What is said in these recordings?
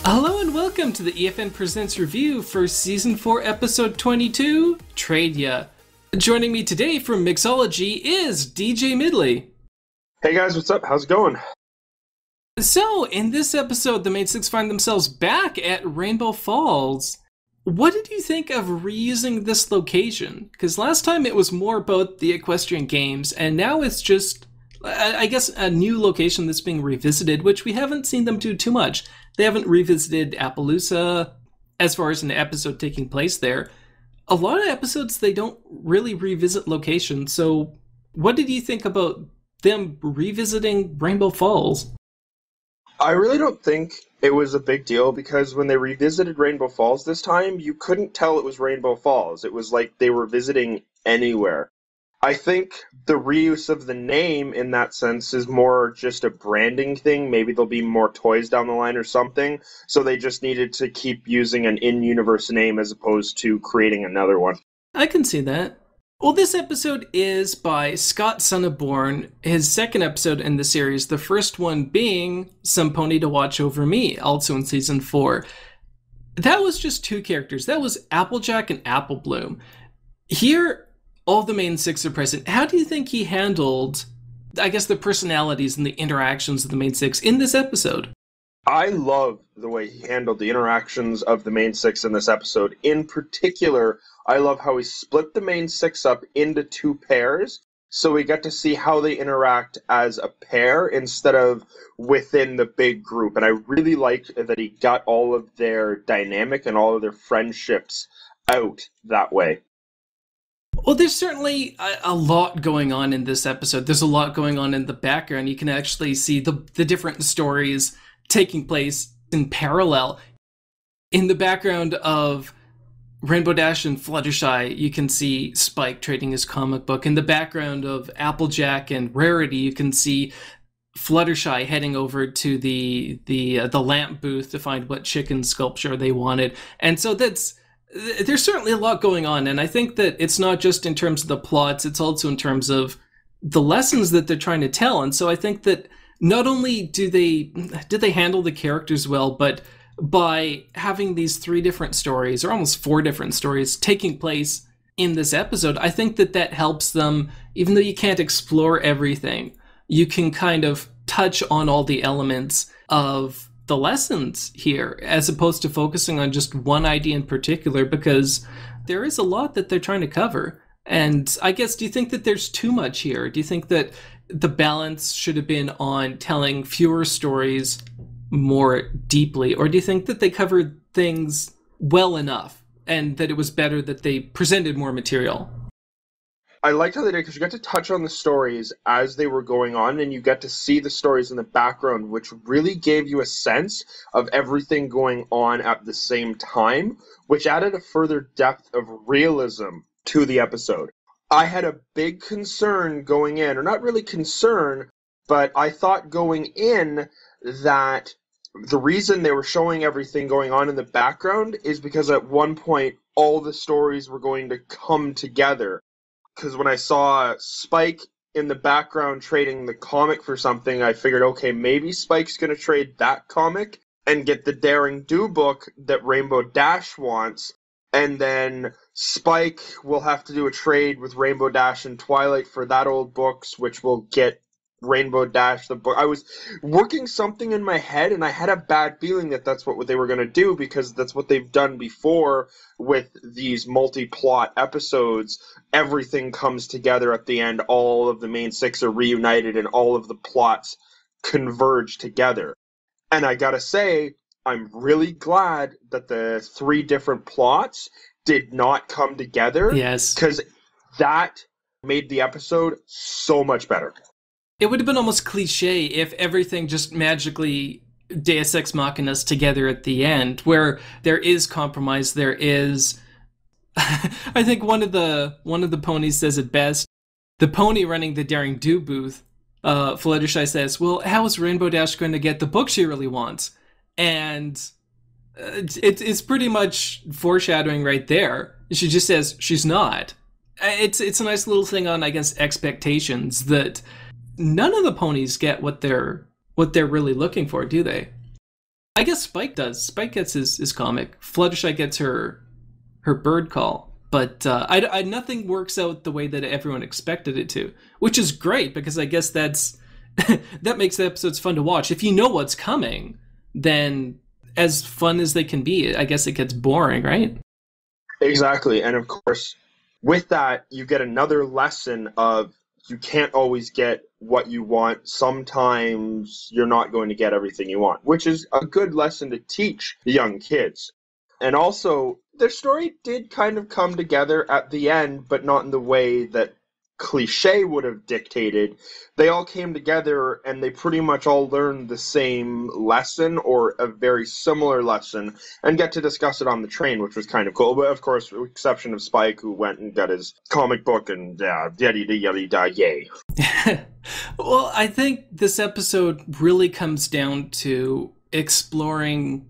Hello and welcome to the EFN Presents Review for Season 4, Episode 22, Trade Ya. Joining me today from Mixology is DJ Midli. Hey guys, what's up? How's it going? So, in this episode, the main six find themselves back at Rainbow Falls. What did you think of reusing this location? Because last time it was more about the equestrian games, and now it's just, I guess, a new location that's being revisited, which we haven't seen them do too much. They haven't revisited Appaloosa as far as an episode taking place there. A lot of episodes, they don't really revisit locations, so what did you think about them revisiting Rainbow Falls? I really don't think it was a big deal because when they revisited Rainbow Falls this time, you couldn't tell it was Rainbow Falls. It was like they were visiting anywhere. I think the reuse of the name in that sense is more just a branding thing. Maybe there'll be more toys down the line or something. So they just needed to keep using an in-universe name as opposed to creating another one. I can see that. Well, this episode is by Scott Sonneborn, his second episode in the series, the first one being Some Pony to Watch Over Me, also in Season 4. That was just two characters. That was Applejack and Apple Bloom. Here, all the main six are present. How do you think he handled, I guess, the personalities and the interactions of the main six in this episode? I love the way he handled the interactions of the main six in this episode. In particular, I love how he split the main six up into two pairs, so we get to see how they interact as a pair instead of within the big group. And I really like that he got all of their dynamic and all of their friendships out that way. Well, there's certainly a lot going on in this episode. There's a lot going on in the background. You can actually see the different stories taking place in parallel. In the background of Rainbow Dash and Fluttershy, you can see Spike trading his comic book. In the background of Applejack and Rarity, you can see Fluttershy heading over to the lamp booth to find what chicken sculpture they wanted. And so there's certainly a lot going on, and I think that it's not just in terms of the plots, it's also in terms of the lessons that they're trying to tell. And so I think that not only did they handle the characters well, but by having these three different stories, or almost four different stories, taking place in this episode, I think that helps them, even though you can't explore everything, you can kind of touch on all the elements of the lessons here, as opposed to focusing on just one idea in particular, because there is a lot that they're trying to cover. And I guess, do you think that there's too much here? Do you think that the balance should have been on telling fewer stories more deeply? Or do you think that they covered things well enough and that it was better that they presented more material? I liked how they did because you got to touch on the stories as they were going on, and you get to see the stories in the background, which really gave you a sense of everything going on at the same time, which added a further depth of realism to the episode. I had a big concern going in, or not really concern, but I thought going in that the reason they were showing everything going on in the background is because at one point all the stories were going to come together. Because when I saw Spike in the background trading the comic for something, I figured, okay, maybe Spike's going to trade that comic and get the Daring Do book that Rainbow Dash wants, and then Spike will have to do a trade with Rainbow Dash and Twilight for that old books, which will get Rainbow Dash the book. I was working something in my head, and I had a bad feeling that that's what they were going to do, because that's what they've done before with these multi-plot episodes. Everything comes together at the end. All of the main six are reunited, and all of the plots converge together. And I gotta say, I'm really glad that the three different plots did not come together. Yes. Because that made the episode so much better. It would have been almost cliche if everything just magically Deus Ex Machina us together at the end, where there is compromise, there is... I think one of the ponies says it best. The pony running the Daring Do booth, Fluttershy says, well, how is Rainbow Dash going to get the book she really wants? And it's pretty much foreshadowing right there. She just says she's not. It's a nice little thing on, I guess, expectations that none of the ponies get what they're really looking for, do they? I guess Spike does. Spike gets his comic. Fluttershy gets her bird call. But nothing works out the way that everyone expected it to, which is great because I guess that makes the episodes fun to watch. If you know what's coming, then as fun as they can be, I guess it gets boring, right? Exactly. And of course, with that, you get another lesson of you can't always get what you want. Sometimes you're not going to get everything you want, which is a good lesson to teach the young kids. And also, their story did kind of come together at the end, but not in the way that cliche would have dictated. They all came together and they pretty much all learned the same lesson or a very similar lesson and get to discuss it on the train, which was kind of cool. But of course, with the exception of Spike, who went and got his comic book and yay. Well, I think this episode really comes down to exploring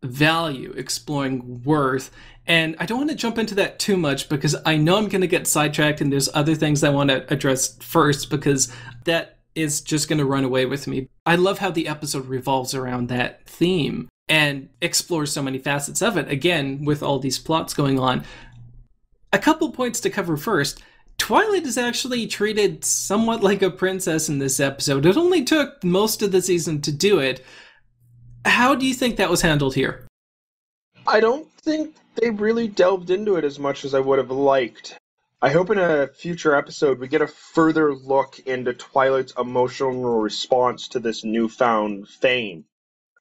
value, exploring worth. And I don't want to jump into that too much because I know I'm going to get sidetracked and there's other things I want to address first because that is just going to run away with me. I love how the episode revolves around that theme and explores so many facets of it, again, with all these plots going on. A couple points to cover first. Twilight is actually treated somewhat like a princess in this episode. It only took most of the season to do it. How do you think that was handled here? I don't think they really delved into it as much as I would have liked. I hope in a future episode we get a further look into Twilight's emotional response to this newfound fame.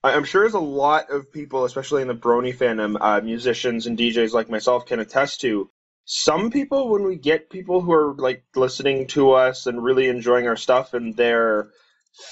I'm sure there's a lot of people, especially in the Brony fandom, musicians and DJs like myself can attest to. Some people, when we get people who are like listening to us and really enjoying our stuff and they're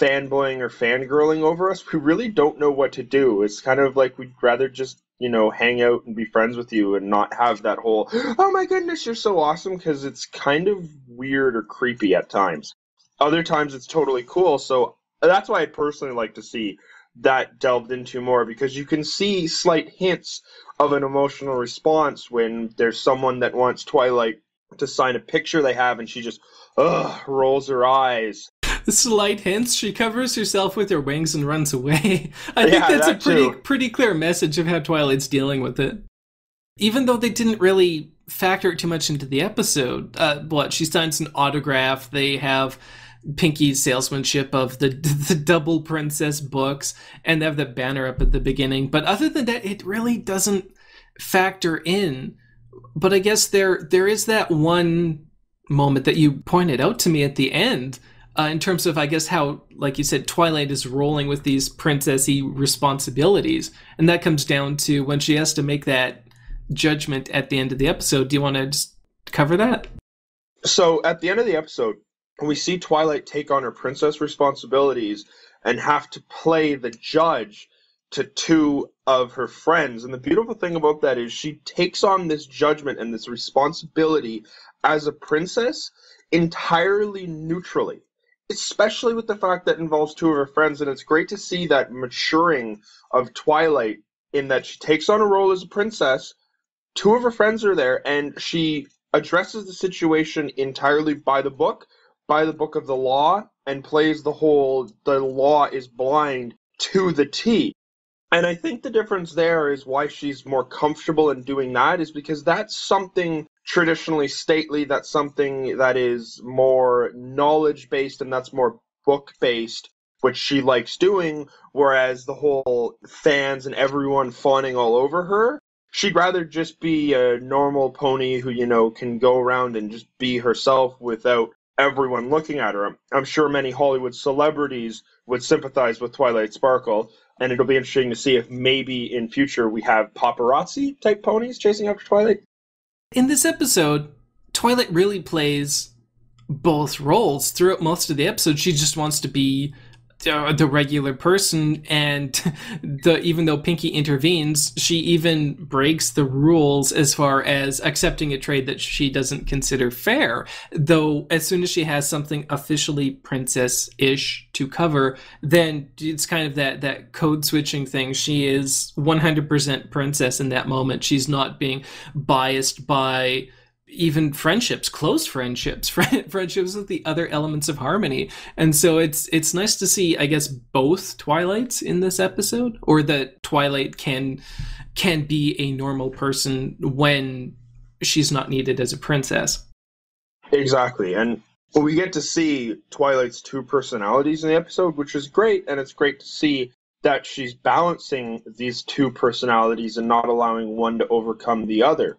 fanboying or fangirling over us, we really don't know what to do. It's kind of like we'd rather just, hang out and be friends with you and not have that whole, oh my goodness, you're so awesome, because it's kind of weird or creepy at times. Other times it's totally cool, so that's why I'd personally like to see that delved into more, because you can see slight hints of an emotional response when there's someone that wants Twilight to sign a picture they have and she just rolls her eyes. Slight hints. She covers herself with her wings and runs away. I think that's a pretty clear message of how Twilight's dealing with it. Even though they didn't really factor it too much into the episode, she signs an autograph. They have Pinkie's salesmanship of the double princess books, and they have the banner up at the beginning. But other than that, it really doesn't factor in. But I guess there is that one moment that you pointed out to me at the end, in terms of, I guess, how, like you said, Twilight is rolling with these princessy responsibilities. And that comes down to when she has to make that judgment at the end of the episode. Do you want to just cover that? So at the end of the episode, we see Twilight take on her princess responsibilities and have to play the judge to two of her friends. And the beautiful thing about that is she takes on this judgment and this responsibility as a princess entirely neutrally, especially with the fact that it involves two of her friends. And it's great to see that maturing of Twilight in that she takes on a role as a princess. Two of her friends are there, and she addresses the situation entirely by the book of the law, and plays the law is blind to the T. And I think the difference there is why she's more comfortable in doing that is because that's something traditionally stately, that's something that is more knowledge-based and that's more book-based, which she likes doing, whereas the whole fans and everyone fawning all over her, she'd rather just be a normal pony who, can go around and just be herself without everyone looking at her. I'm sure many Hollywood celebrities would sympathize with Twilight Sparkle, and it'll be interesting to see if maybe in future we have paparazzi-type ponies chasing after Twilight. In this episode, Twilight really plays both roles. Throughout most of the episode, she just wants to be the regular person, and even though Pinkie intervenes, she even breaks the rules as far as accepting a trade that she doesn't consider fair. Though as soon as she has something officially princess-ish to cover, then it's kind of that code switching thing. She is 100% princess in that moment. She's not being biased by even friendships, close friendships, friendships with the other elements of Harmony. And so it's nice to see, I guess, both Twilights in this episode, or that Twilight can be a normal person when she's not needed as a princess. Exactly. And we get to see Twilight's two personalities in the episode, which is great, and it's great to see that she's balancing these two personalities and not allowing one to overcome the other.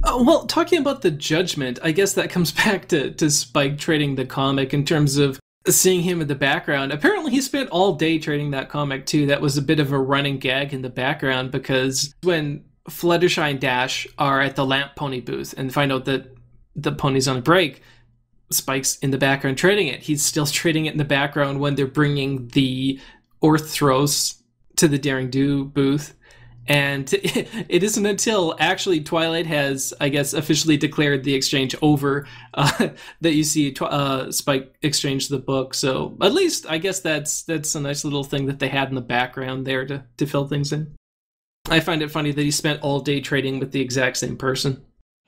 Well, talking about the judgment, I guess that comes back to Spike trading the comic in terms of seeing him in the background. Apparently he spent all day trading that comic too. That was a bit of a running gag in the background, because when Fluttershy and Dash are at the lamp pony booth and find out that the pony's on a break, Spike's in the background trading it. He's still trading it in the background when they're bringing the Orthros to the Daring Do booth. And it isn't until actually Twilight has, I guess, officially declared the exchange over that you see Spike exchange the book. So at least I guess that's a nice little thing that they had in the background there to fill things in. I find it funny that he spent all day trading with the exact same person.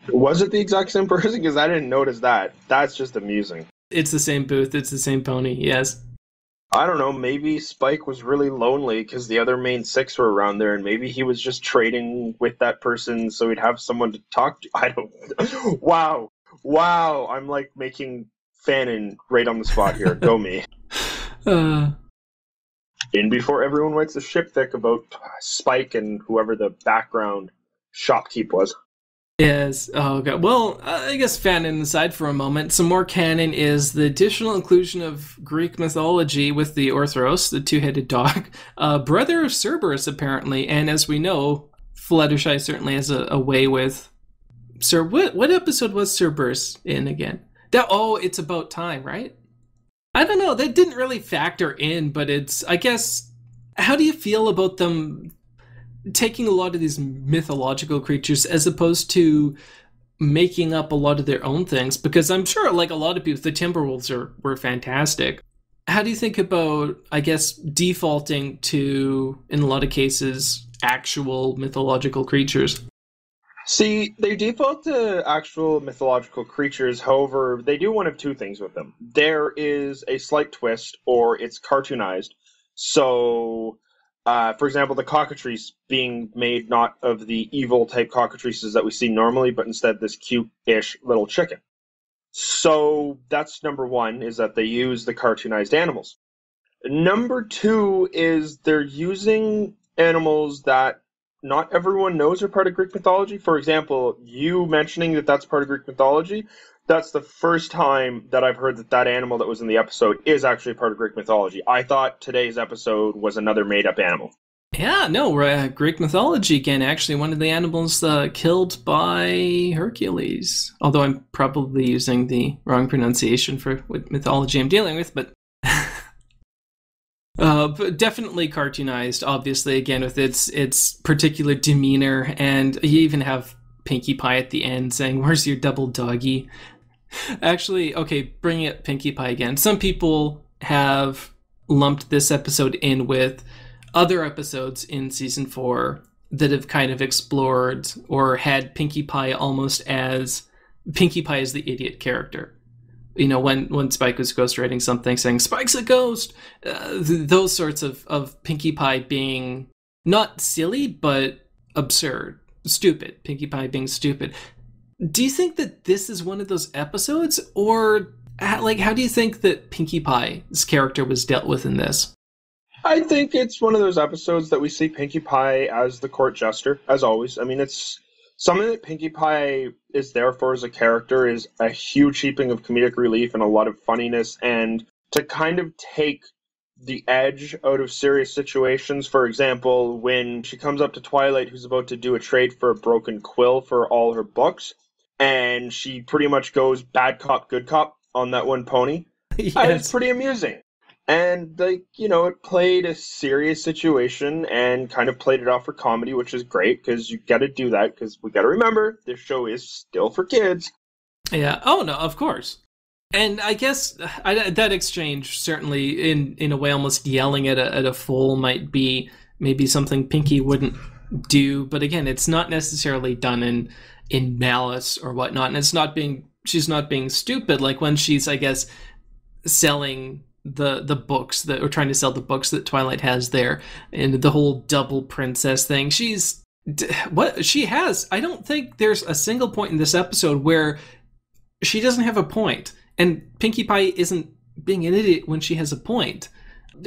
Was it the exact same person? Because I didn't notice that. That's just amusing. It's the same booth. It's the same pony, yes. I don't know, maybe Spike was really lonely because the other main six were around there, and maybe he was just trading with that person so he'd have someone to talk to. I don't... Wow, I'm like making fanon right on the spot here. Go me. In before everyone writes a shipfic about Spike and whoever the background shopkeep was. Yes. Oh, God. Well, I guess fanon aside for a moment, some more canon is the additional inclusion of Greek mythology with the Orthros, the two-headed dog, brother of Cerberus, apparently. And as we know, Fluttershy certainly has a way with... What episode was Cerberus in again? It's About Time, right? I don't know. That didn't really factor in, but it's, I guess... How do you feel about them taking a lot of these mythological creatures as opposed to making up a lot of their own things? Because I'm sure, like a lot of people, the Timberwolves were fantastic. How do you think about, I guess, defaulting to, in a lot of cases, actual mythological creatures? See, they default to actual mythological creatures, however, they do one of two things with them. There is a slight twist, or it's cartoonized. So... for example, the cockatrice being made not of the evil type cockatrices that we see normally, but instead this cute-ish little chicken. So that's number one, is that they use the cartoonized animals. Number two is they're using animals that not everyone knows are part of Greek mythology. For example, you mentioning that that's part of Greek mythology, that's the first time that I've heard that animal that was in the episode is actually part of Greek mythology. I thought today's episode was another made-up animal. Yeah, no, Greek mythology again. Actually, one of the animals killed by Hercules. Although I'm probably using the wrong pronunciation for what mythology I'm dealing with, but... but definitely cartoonized, obviously, again, with its particular demeanor. And you even have Pinkie Pie at the end saying, "Where's your double doggy?" Actually, okay, bringing it Pinkie Pie again. Some people have lumped this episode in with other episodes in season 4 that have kind of explored or had Pinkie Pie almost as Pinkie Pie as the idiot character. You know, when Spike was ghostwriting something saying, "Spike's a ghost," those sorts of Pinkie Pie being not silly, but absurd. Stupid. Pinkie Pie being stupid. Do you think that this is one of those episodes, or how do you think that Pinkie Pie's character was dealt with in this? I think it's one of those episodes that we see Pinkie Pie as the court jester, as always. I mean, it's something that Pinkie Pie is there for as a character is a huge heaping of comedic relief and a lot of funniness, and to kind of take the edge out of serious situations. For example, when she comes up to Twilight, who's about to do a trade for a broken quill for all her books, and she pretty much goes bad cop, good cop on that one pony. Yes. It's pretty amusing. And, it played a serious situation and kind of played it off for comedy, which is great, because you got to do that, because we got to remember, this show is still for kids. Yeah. Oh, no, of course. And I guess that exchange, certainly, in a way, almost yelling at a foal might be maybe something Pinkie wouldn't do. But again, it's not necessarily done in malice or whatnot. And she's not being stupid, like when she's, I guess, selling the books that, or trying to sell the books that Twilight has there, and the whole double princess thing. I don't think there's a single point in this episode where she doesn't have a point, and Pinkie Pie isn't being an idiot when she has a point.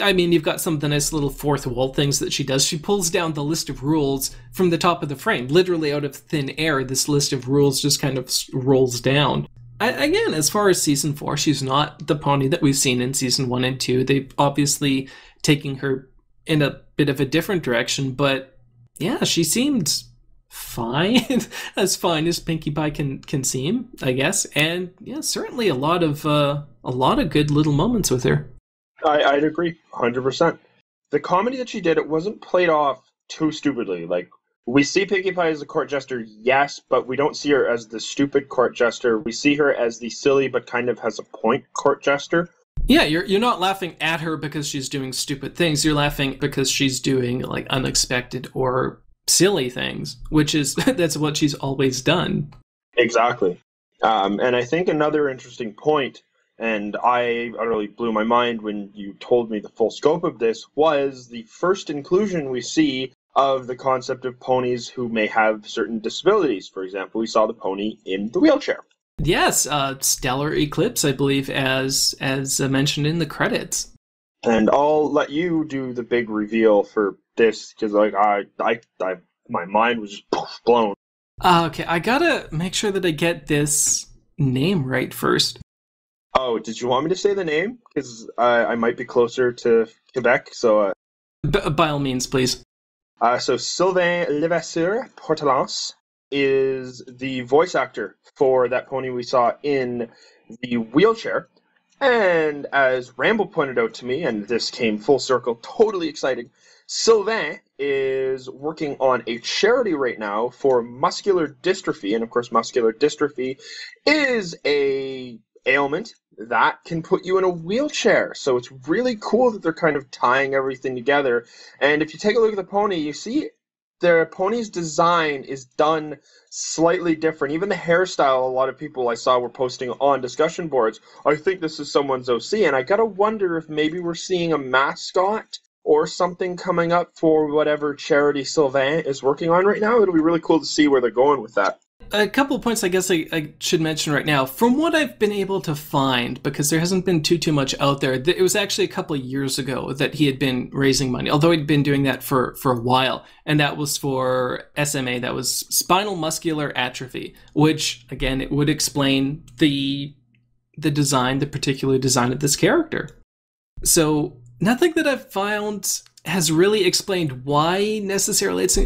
I mean, you've got some of the nice little fourth wall things that she does. She pulls down the list of rules from the top of the frame, literally out of thin air. This list of rules just kind of rolls down. Again, as far as season 4, she's not the pony that we've seen in season 1 and 2. They've obviously taken her in a bit of a different direction, but yeah, she seemed fine, as fine as Pinkie Pie can seem, I guess. And yeah, certainly a lot of good little moments with her. I'd agree, 100%. The comedy that she did, it wasn't played off too stupidly. Like, we see Pinkie Pie as a court jester, yes, but we don't see her as the stupid court jester. We see her as the silly but kind of has a point court jester. Yeah, you're not laughing at her because she's doing stupid things. You're laughing because she's doing like unexpected or silly things, which is that's what she's always done. Exactly. And I think another interesting point, and I utterly blew my mind when you told me the full scope of this, was the first inclusion we see of the concept of ponies who may have certain disabilities. For example, we saw the pony in the wheelchair. Yes, Stellar Eclipse, I believe, as mentioned in the credits. And I'll let you do the big reveal for this, because like my mind was just blown. Okay, I gotta make sure that I get this name right first. Oh, did you want me to say the name? Because I might be closer to Quebec, so... By all means, please. So Sylvain Levasseur-Portalance is the voice actor for that pony we saw in the wheelchair. And as Ramble pointed out to me, and this came full circle, totally exciting, Sylvain is working on a charity right now for muscular dystrophy. And of course, muscular dystrophy is a ailment that can put you in a wheelchair. So it's really cool that they're kind of tying everything together. And if you take a look at the pony, you see the pony's design is done slightly different. Even the hairstyle, a lot of people I saw were posting on discussion boards, I think this is someone's OC. And I gotta wonder if maybe we're seeing a mascot or something coming up for whatever charity Sylvain is working on right now. It'll be really cool to see where they're going with that. A couple of points I guess I should mention right now. From what I've been able to find, because there hasn't been too much out there, it was actually a couple of years ago that he had been raising money, although he'd been doing that for a while, and that was for SMA, that was spinal muscular atrophy, which, again, it would explain the design, the particular design of this character. So nothing that I've found has really explained why necessarily it's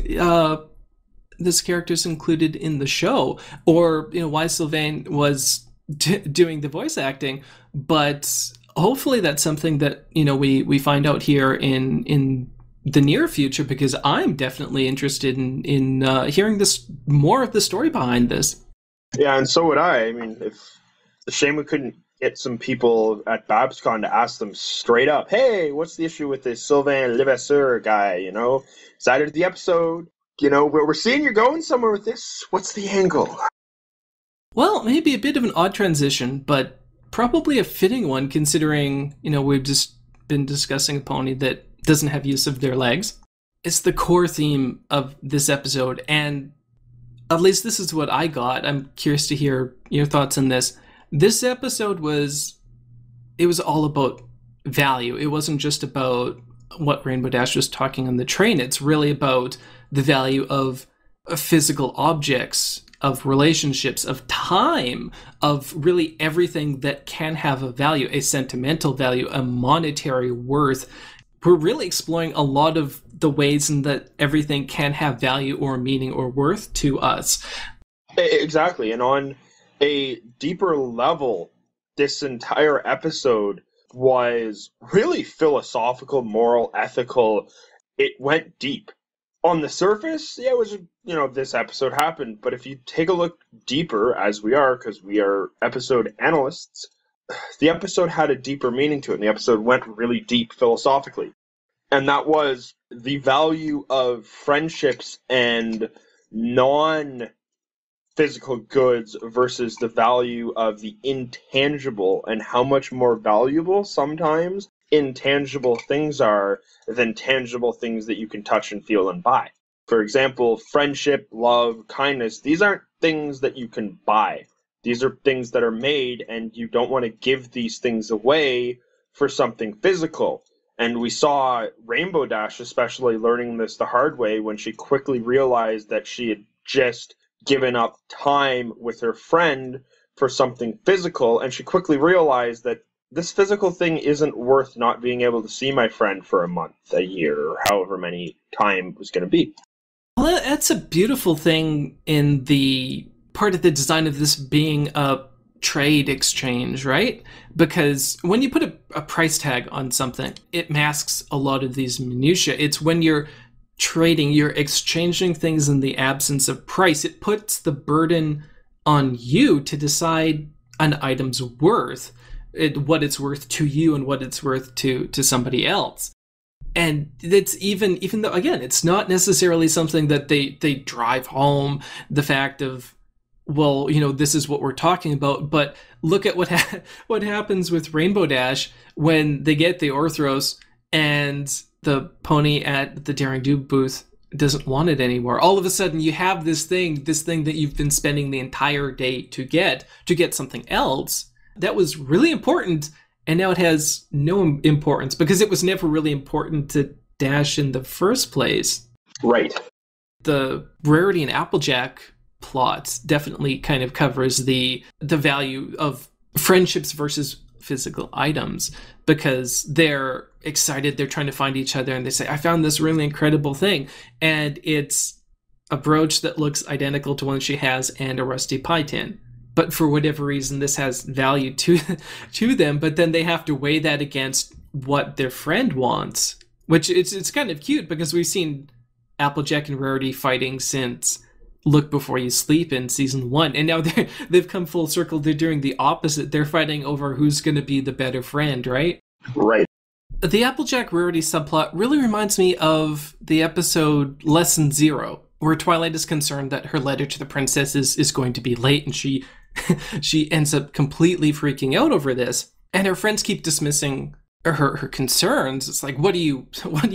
this character's included in the show, or why Sylvain was doing the voice acting. But hopefully that's something that we find out here in the near future, because I'm definitely interested in hearing this more of the story behind this. Yeah, and so would I. I mean, it's a shame we couldn't get some people at BabsCon to ask them straight up, hey, what's the issue with this Sylvain Levasseur guy, Side of the episode, we're seeing you're going somewhere with this. What's the angle? Well, maybe a bit of an odd transition, but probably a fitting one, considering, we've just been discussing a pony that doesn't have use of their legs. It's the core theme of this episode, and at least this is what I got. I'm curious to hear your thoughts on this. This episode was all about value. It wasn't just about what Rainbow Dash was talking on the train. It's really about the value of physical objects, of relationships, of time, of really everything that can have a value, a sentimental value, a monetary worth. We're really exploring a lot of the ways in that everything can have value or meaning or worth to us. Exactly. And on a deeper level, this entire episode was really philosophical, moral, ethical. It went deep. On the surface, yeah, it was, this episode happened. But if you take a look deeper, as we are, because we are episode analysts, the episode had a deeper meaning to it. And the episode went really deep philosophically. And that was the value of friendships and physical goods versus the value of the intangible, and how much more valuable sometimes intangible things are than tangible things that you can touch and feel and buy. For example, friendship, love, kindness, these aren't things that you can buy. These are things that are made, and you don't want to give these things away for something physical. And we saw Rainbow Dash especially learning this the hard way when she quickly realized that she had just given up time with her friend for something physical, and she quickly realized that this physical thing isn't worth not being able to see my friend for a month, a year, or however many time it was going to be. Well, that's a beautiful thing in the part of the design of this being a trade exchange, right? Because when you put a price tag on something, it masks a lot of these minutiae. It's when you're trading, you're exchanging things in the absence of price. It puts the burden on you to decide an item's worth, what it's worth to you and what it's worth to somebody else. And it's even though, again, it's not necessarily something that they drive home, the fact of, well, this is what we're talking about. But look at what happens with Rainbow Dash when they get the Orthros and the pony at the Daring Do booth doesn't want it anymore. All of a sudden, you have this thing that you've been spending the entire day to get something else that was really important, and now it has no importance because it was never really important to Dash in the first place. Right. The Rarity and Applejack plot definitely kind of covers the value of friendships versus physical items, because they're excited, they're trying to find each other, and they say, I found this really incredible thing, and it's a brooch that looks identical to one she has and a rusty pie tin. But for whatever reason, this has value to them, but then they have to weigh that against what their friend wants, which it's kind of cute because we've seen Applejack and Rarity fighting since Look Before You Sleep in season 1, and now they've come full circle. They're doing the opposite. They're fighting over who's going to be the better friend, right? Right. The Applejack Rarity subplot really reminds me of the episode Lesson Zero, where Twilight is concerned that her letter to the princess is going to be late, and she ends up completely freaking out over this. And her friends keep dismissing her concerns. It's like, what are you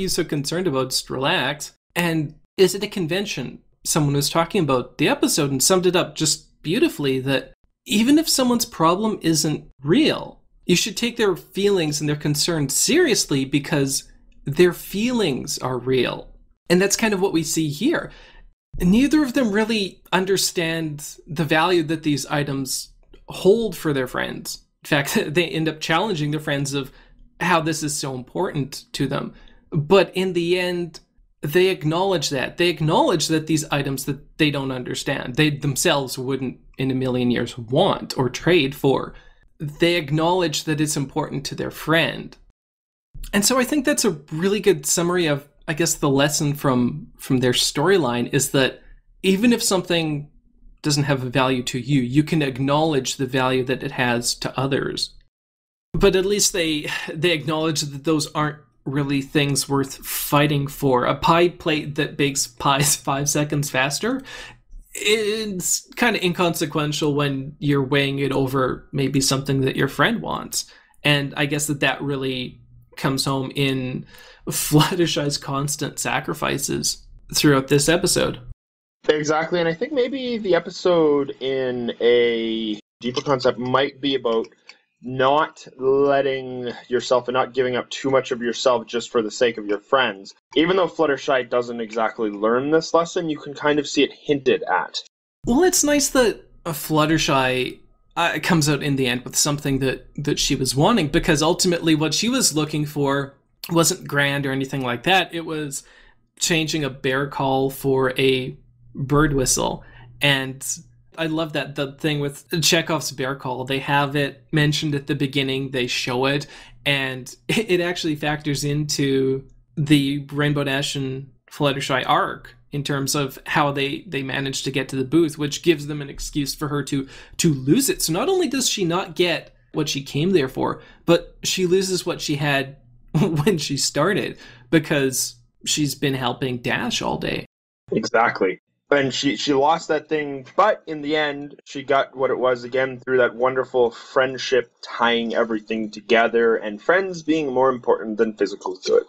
so concerned about? Just relax. And is it a convention? Someone was talking about the episode and summed it up just beautifully, that even if someone's problem isn't real, you should take their feelings and their concerns seriously because their feelings are real. And that's kind of what we see here. Neither of them really understand the value that these items hold for their friends. In fact, they end up challenging their friends of how this is so important to them. But in the end, they acknowledge that. They acknowledge that these items that they don't understand, they themselves wouldn't in a million years want or trade for. They acknowledge that it's important to their friend. And so I think that's a really good summary of, I guess, the lesson from their storyline is that even if something doesn't have a value to you, you can acknowledge the value that it has to others. But at least they acknowledge that those aren't really things worth fighting for. A pie plate that bakes pies 5 seconds faster, it's kind of inconsequential when you're weighing it over maybe something that your friend wants. And I guess that really comes home in Fluttershy's constant sacrifices throughout this episode. Exactly, and I think maybe the episode in a deeper concept might be about not letting yourself and not giving up too much of yourself just for the sake of your friends. Even though Fluttershy doesn't exactly learn this lesson, you can kind of see it hinted at. Well, it's nice that Fluttershy comes out in the end with something that she was wanting, because ultimately what she was looking for wasn't grand or anything like that. It was changing a bear call for a bird whistle. And I love that the thing with Chekhov's bear call, they have it mentioned at the beginning, they show it, and it actually factors into the Rainbow Dash and Fluttershy arc in terms of how they managed to get to the booth, which gives them an excuse for her to lose it. So not only does she not get what she came there for, but she loses what she had when she started, because she's been helping Dash all day. Exactly. And she lost that thing, but in the end, she got what it was again through that wonderful friendship tying everything together, and friends being more important than physical good.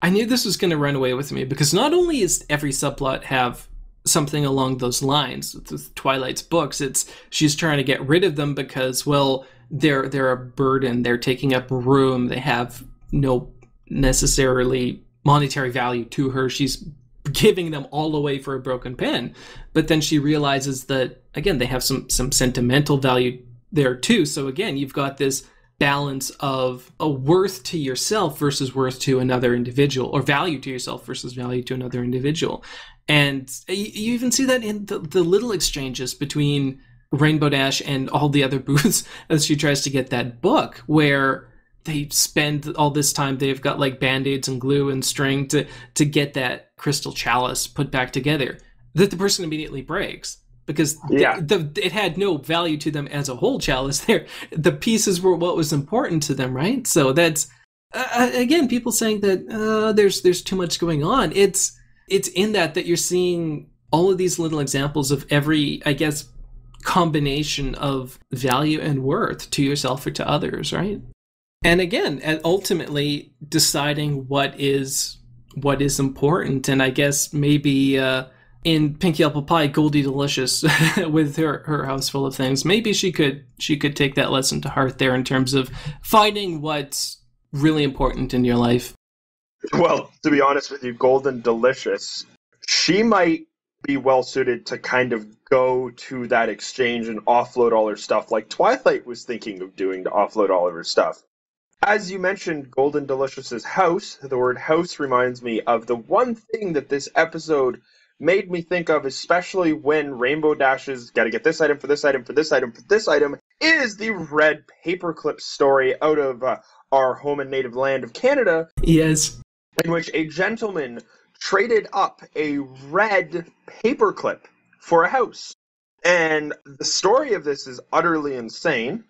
I knew this was going to run away with me, because not only is every subplot have something along those lines with Twilight's books, it's she's trying to get rid of them because, well, they're a burden, they're taking up room, they have no necessarily monetary value to her. She's giving them all away for a broken pen. But then she realizes that, again, they have some sentimental value there too. So again, you've got this balance of a worth to yourself versus worth to another individual, or value to yourself versus value to another individual. And you even see that in the little exchanges between Rainbow Dash and all the other booths as she tries to get that book, where they spend all this time, they've got like band-aids and glue and string to get that crystal chalice put back together, that the person immediately breaks because it had no value to them as a whole chalice. The pieces were what was important to them, right? So that's again, people saying that there's too much going on. It's in that you're seeing all of these little examples of every, I guess, combination of value and worth to yourself or to others, right? And again, ultimately deciding what is important. And I guess maybe in Pinkie Apple Pie, Goldie Delicious, with her house full of things, maybe she could take that lesson to heart there in terms of finding what's really important in your life. Well, to be honest with you, Golden Delicious, she might be well suited to kind of go to that exchange and offload all her stuff like Twilight was thinking of doing to offload all of her stuff. As you mentioned, Golden Delicious's house, the word house reminds me of the one thing that this episode made me think of, especially when Rainbow Dash's gotta get this item for this item for this item for this item, is the red paperclip story out of our home and native land of Canada. Yes. In which a gentleman traded up a red paperclip for a house. And the story of this is utterly insane.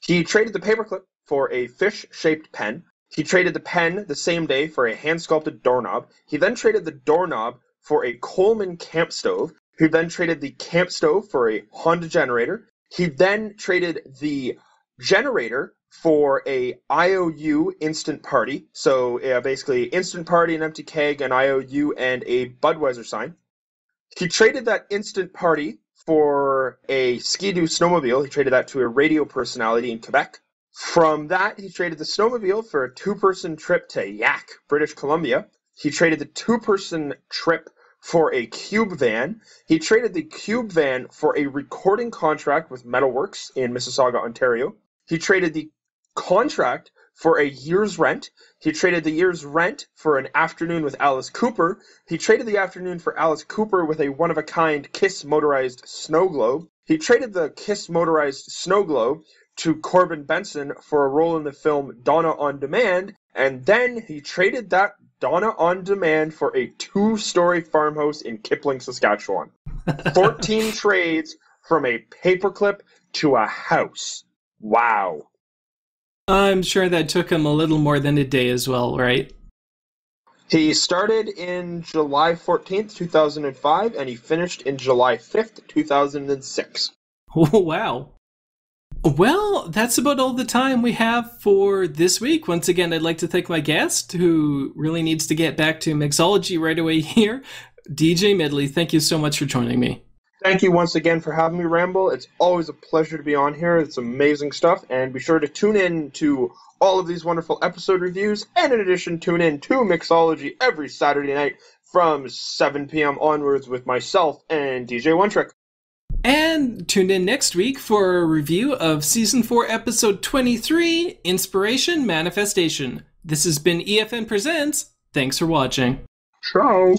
He traded the paperclip for a fish-shaped pen. He traded the pen the same day for a hand-sculpted doorknob. He then traded the doorknob for a Coleman camp stove. He then traded the camp stove for a Honda generator. He then traded the generator for a IOU instant party. So basically instant party, an empty keg, an IOU, and a Budweiser sign. He traded that instant party for a Ski-Doo snowmobile. He traded that to a radio personality in Quebec. From that, he traded the snowmobile for a two-person trip to Yak, British Columbia. He traded the two-person trip for a cube van. He traded the cube van for a recording contract with Metalworks in Mississauga, Ontario. He traded the contract for a year's rent. He traded the year's rent for an afternoon with Alice Cooper. He traded the afternoon for Alice Cooper with a one-of-a-kind Kiss motorized snow globe. He traded the Kiss motorized snow globe to Corbin Benson for a role in the film Donna on Demand, and then he traded that Donna on Demand for a 2-story farmhouse in Kipling, Saskatchewan. 14 trades from a paperclip to a house. Wow. I'm sure that took him a little more than a day as well, right? He started in July 14th, 2005, and he finished in July 5th, 2006. Oh, wow. Well, that's about all the time we have for this week. Once again, I'd like to thank my guest, who really needs to get back to mixology right away here, DJ Midli. Thank you so much for joining me. Thank you once again for having me, Ramble. It's always a pleasure to be on here. It's amazing stuff, and be sure to tune in to all of these wonderful episode reviews, and in addition, tune in to Mixology every Saturday night from 7 p.m. onwards with myself and DJ One Trick. And tune in next week for a review of Season 4, Episode 23, Inspiration Manifestation. This has been EFN Presents. Thanks for watching. Ciao.